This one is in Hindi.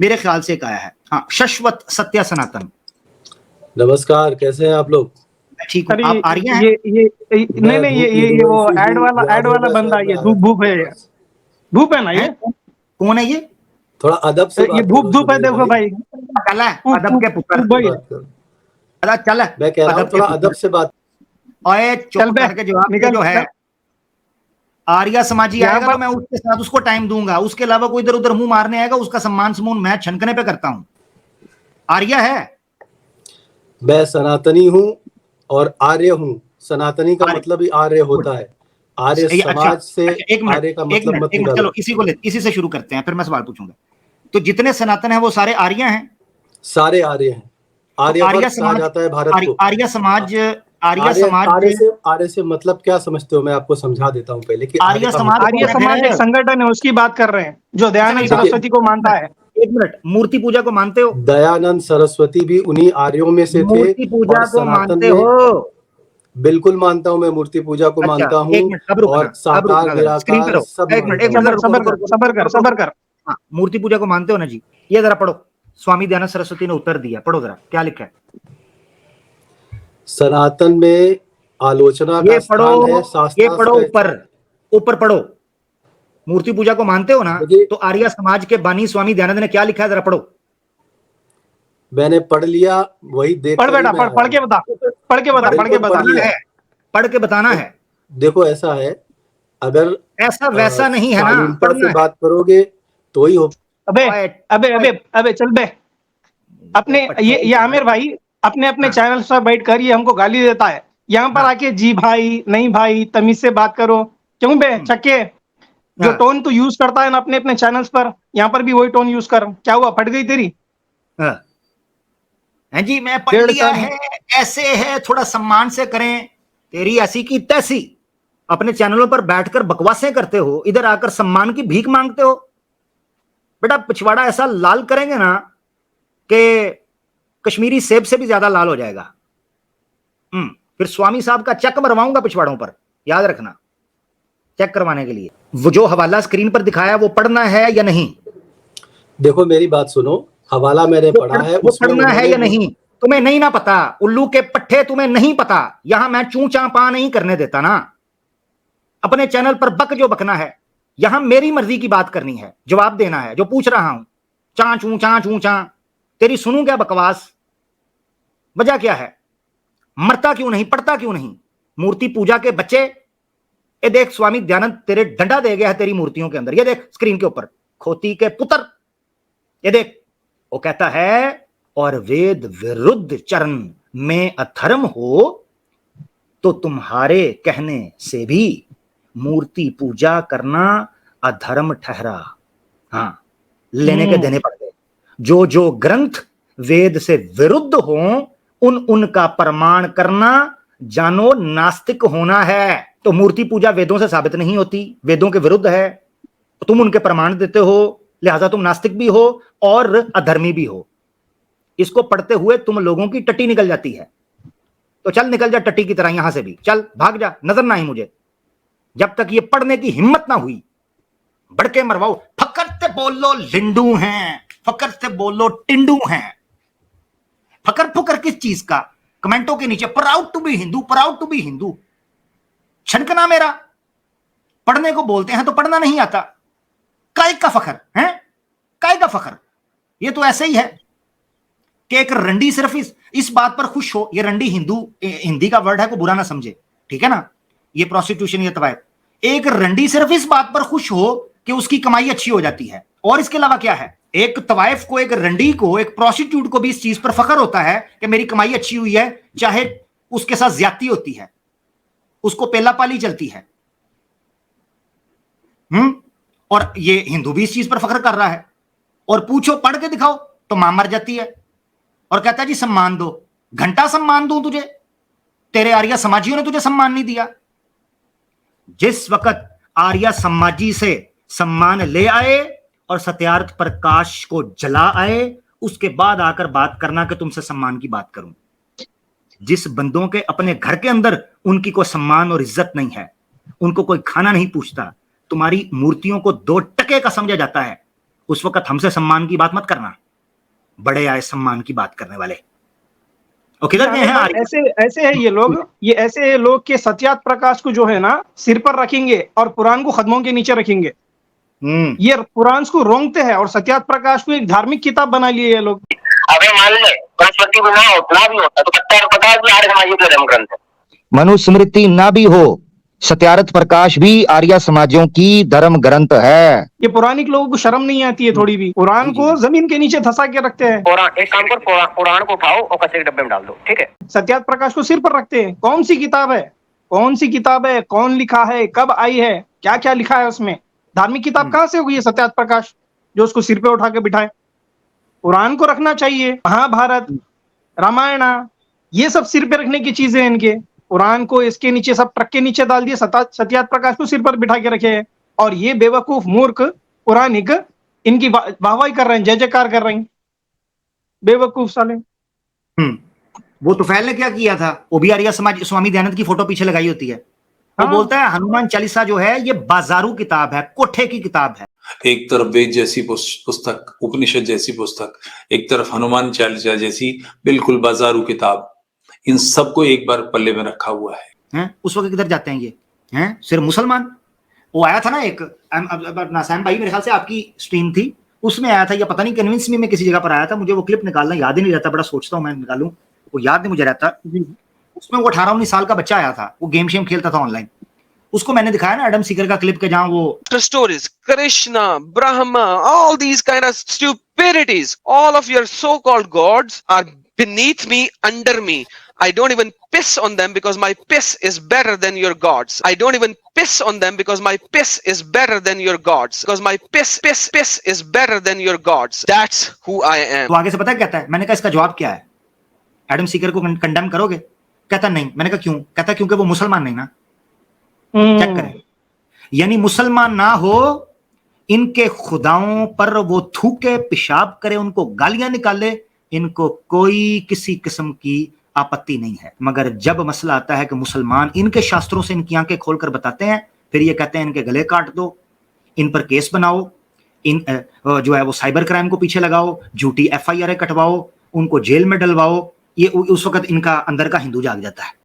मेरे ख्याल से एक आया है। हाँ, शाश्वत सत्य सनातन। नमस्कार, कैसे हैं आप लोग? ठीक हूँ, आप आर्य हैं? ये नहीं ये वो ऐड वाला बंदा, ये धूप है, धूप है ना ये? कौन है ये? थोड़ा अदब से ये बात करो धूप है, देखो भाई। चल अदब के पुत्र भाई चल, मैं कह रहा हूँ थोड़ा अदब से बात। ओए चुप करके जवाब दे। जो है आर्या समाजी आएगा तो मैं उसके साथ उसको टाइम दूंगा, उसके अलावा कोई इधर उधर मुंह मारने आएगा उसका सम्मान समून मैं छनकने पे करता हूं। आर्या है? मैं सनातनी हूं और आर्य हूं। सनातनी का मतलब ही आर्य होता है। आर्य समाज से आर्य का मतलब मत निकालो। चलो इसी से शुरू करते हैं, फिर मैं सवाल पूछूंगा। तो जितने सनातन हैं वो सारे आर्य हैं? सारे आर्य हैं। आर्य समाज जाता है भारत को। आर्य से मतलब क्या समझते हो? मैं आपको समझा देता हूँ पहले कि आर्य समाज एक संगठन है, उसकी बात कर रहे हैं जो दयानंद सरस्वती को मानता है। एक मिनट, मूर्ति पूजा को मानते हो? दयानंद सरस्वती भी उन्हीं आर्यों में से थे। मूर्ति पूजा को मानते हो? बिल्कुल मानता हूं, मैं मूर्ति पूजा को मानता हूं। और साकार निराकार सब। सबर कर। हाँ, मूर्ति पूजा को मानते हो ना जी? ये जरा पढ़ो, स्वामी दयानंद सरस्वती ने उत्तर दिया, पढ़ो जरा क्या लिखा है। सनातन में आलोचना का स्थान है। ये पढ़ो, ऊपर पढ़ो। मूर्ति पूजा को मानते हो ना? तो आर्य समाज के बानी स्वामी दयानंद ने क्या लिखा है, जरा पढ़ो। मैंने पढ़ लिया, वही देख पढ़ बेटा, पढ़ के बता। पढ़ के बताना है। देखो ऐसा है, अगर ऐसा वैसा नहीं है ना, पढ़ना बात करोगे तो ही हो। अबे चल बे। अपने ये आमिर भाई अपने चैनल पर बैठ कर ये हमको गाली देता है, यहाँ पर आके जी भाई नहीं भाई तमीज से बात करो। क्यों बे चक्के? जो टोन तू यूज करता है ना अपने चैनल्स पर, यहाँ पर भी वही टोन यूज कर। क्या हुआ, फट गई तेरी? हाँ जी, मैं पढ़ लिया है, ऐसे है, थोड़ा सम्मान से करें। तेरी ऐसी की तैसी, अपने चैनलों पर बैठकर बकवासें करते हो, इधर आकर सम्मान की भीख मांगते हो। बेटा पिछवाड़ा ऐसा लाल करेंगे ना कि कश्मीरी सेब से भी ज्यादा लाल हो जाएगा। फिर स्वामी साहब का चेक मरवाऊंगा पिछवाड़ों पर, याद रखना। चेक करवाने के लिए वो जो हवाला स्क्रीन पर दिखाया वो पढ़ना है या नहीं? देखो मेरी बात सुनो, हवाला मैंने पढ़ा है, वो पढ़ना है या नहीं? तुम्हें नहीं ना पता, उल्लू के पट्टे, तुम्हें नहीं पता। यहां मैं चू चा पा नहीं करने देता ना। अपने चैनल पर बक जो बकना है, यहां मेरी मर्जी की बात करनी है, जवाब देना है। जो पूछ रहा हूं चा चू चा, तेरी सुनूं क्या बकवास? वजह क्या है? मरता क्यों नहीं, पढ़ता क्यों नहीं? मूर्ति पूजा के बच्चे, ये देख स्वामी दयानंद तेरे डंडा दे गया है तेरी मूर्तियों के अंदर। ये देख स्क्रीन के ऊपर, खोती के पुत्र, ये देख। वो कहता है और वेद विरुद्ध चरण में अधर्म हो तो तुम्हारे कहने से भी मूर्ति पूजा करना अधर्म ठहरा। हाँ, लेने के देने पड़ गए। जो ग्रंथ वेद से विरुद्ध हो उनका प्रमाण करना जानो नास्तिक होना है। तो मूर्ति पूजा वेदों से साबित नहीं होती, वेदों के विरुद्ध है, तुम उनके प्रमाण देते हो, लिहाजा तुम नास्तिक भी हो और अधर्मी भी हो। इसको पढ़ते हुए तुम लोगों की टट्टी निकल जाती है। तो चल निकल जा टट्टी की तरह यहां से भी, चल भाग जा, नजर ना आई मुझे। जब तक ये पढ़ने की हिम्मत ना हुई, बढ़ के मरवाओ। फकर से बोलो लिंडू हैं, फकर से बोलो टिंडू हैं। फकर फुकर किस चीज का? कमेंटों के नीचे proud to be Hindu, proud to be Hindu. छनकना मेरा। पढ़ने को बोलते हैं तो पढ़ना नहीं आता। काय का फखर है? काय का फखर? ये तो ऐसे ही है कि एक रंडी सिर्फ इस बात पर खुश हो, ये रंडी हिंदी का वर्ड है, को बुरा ना समझे, ठीक है ना? ये प्रोस्टिट्यूशन, ये तवायफ। एक रंडी सिर्फ इस बात पर खुश हो कि उसकी कमाई अच्छी हो जाती है, और इसके अलावा क्या है? एक तवायफ को, एक रंडी को, एक प्रोस्टिट्यूट को भी इस चीज पर फखर होता है कि मेरी कमाई अच्छी हुई है, चाहे उसके साथ ज्यादती होती है, उसको पेला पाली चलती है। और ये हिंदू भी इस चीज पर फखर कर रहा है। और पूछो, पढ़ के दिखाओ, तो मां मर जाती है और कहता है जी सम्मान दो। घंटा सम्मान दूं तुझे? तेरे आर्य समाजियों ने तुझे सम्मान नहीं दिया। जिस वक्त आर्य समाजी से सम्मान ले आए और सत्यार्थ प्रकाश को जला आए, उसके बाद आकर बात करना कि तुमसे सम्मान की बात करूं। जिस बंदों के अपने घर के अंदर उनकी कोई सम्मान और इज्जत नहीं है, उनको कोई खाना नहीं पूछता, तुम्हारी मूर्तियों को 2 टके का समझा जाता है, उस वक्त हमसे सम्मान की बात मत करना, बड़े आए सम्मान की बात करने वाले। और किधर गए हैं ऐसे ऐसे है ये लोग, ये ऐसे लोग के सत्यात प्रकाश को जो है ना सिर पर रखेंगे और कुरान को कदमों के नीचे रखेंगे। ये कुरान को रोंगते हैं और सत्यात प्रकाश को एक धार्मिक किताब बना लिए ये लोग। अबे मान ले मनुस्मृति भी ना होता तो सत्यात प्रकाश भी आर्य समाजी का धर्म ग्रंथ है। मनुस्मृति ना भी हो, सत्यार्थ प्रकाश भी आर्य समाजों की धर्म ग्रंथ है। ये पुरानिक लोगों को शर्म नहीं आती है थोड़ी भी, कुरान को जमीन के नीचे धसा के रखते हैं। एक काम कर, कुरान को उठाओ और कचरे के डब्बे में डाल दो, ठीक है। सत्यात प्रकाश को सिर पर रखते हैं। कौन सी किताब है, कौन सी किताब है, कौन लिखा है, कब आई है, क्या क्या लिखा है उसमें? धार्मिक किताब कहां से होगी ये सत्यात प्रकाश जो उसको सिर पे उठा के बिठाए? कुरान को रखना चाहिए। महाभारत, रामायण, ये सब सिर पे रखने की चीजें हैं इनके। कुरान को इसके नीचे सब ट्रक के नीचे डाल दिए, सत्यात प्रकाश को सिर पर बिठा के रखे हैं। और ये बेवकूफ मूर्ख पुरानिक इनकी वाहवाही कर रहे हैं, जय जयकार कर रहे हैं। बेवकूफ साले। वो तुफैल ने क्या किया था? वो भी आर्य समाज स्वामी दयानंद की फोटो पीछे लगाई होती है। वो बोलता है हनुमान चालीसा जो है ये बाजारू किताब है, कोठे की किताब है। एक तरफ वेद जैसी पुस्तक, उपनिषद जैसी पुस्तक, एक तरफ हनुमान चालीसा जैसी बिल्कुल बाजारू किताब, इन सबको एक बार पल्ले में रखा हुआ है। उस वक्त किधर जाते हैं ये? हैं सिर्फ मुसलमान। वो आया था ना एक नासैम भाई, मेरे ख्याल से आपकी स्ट्रीम थी, उसमें आया था, या पता नहीं कन्विंस में किसी जगह पर आया था, मुझे वो क्लिप निकालना याद ही नहीं रहता, बड़ा सोचता हूँ मैं निकालूं, वो याद नहीं मुझे रहता। उसमें वो 18-19 साल का बच्चा आया था, वो गेम शेम खेलता था ऑनलाइन। उसको मैंने दिखाया ना एडम सीकर का क्लिप के जहां वो stories, Krishna, Brahma, all these kind of stupidities, all of your so-called gods are beneath me, under me. I don't even piss on them because my piss is better than your gods. I don't even piss on them because my piss is better than your gods. Because my piss is better than your gods. That's who I am. तो आगे से पता है क्या कहता है? मैंने कहा इसका जवाब क्या है? एडम सीकर को कंडेम करोगे? कहता नहीं। मैंने कहा क्यों? कहता क्योंकि वो मुसलमान नहीं ना। चेक करें, यानी मुसलमान ना हो, इनके खुदाओं पर वो थूके, पेशाब करे, उनको गालियां निकाले, इनको कोई किसी किस्म की आपत्ति नहीं है। मगर जब मसला आता है कि मुसलमान इनके शास्त्रों से इनकी आंखें खोलकर बताते हैं, फिर ये कहते हैं इनके गले काट दो, इन पर केस बनाओ, इन जो है वो साइबर क्राइम को पीछे लगाओ, झूठी FIR कटवाओ, उनको जेल में डलवाओ। ये उस वक्त इनका अंदर का हिंदू जाग जाता है।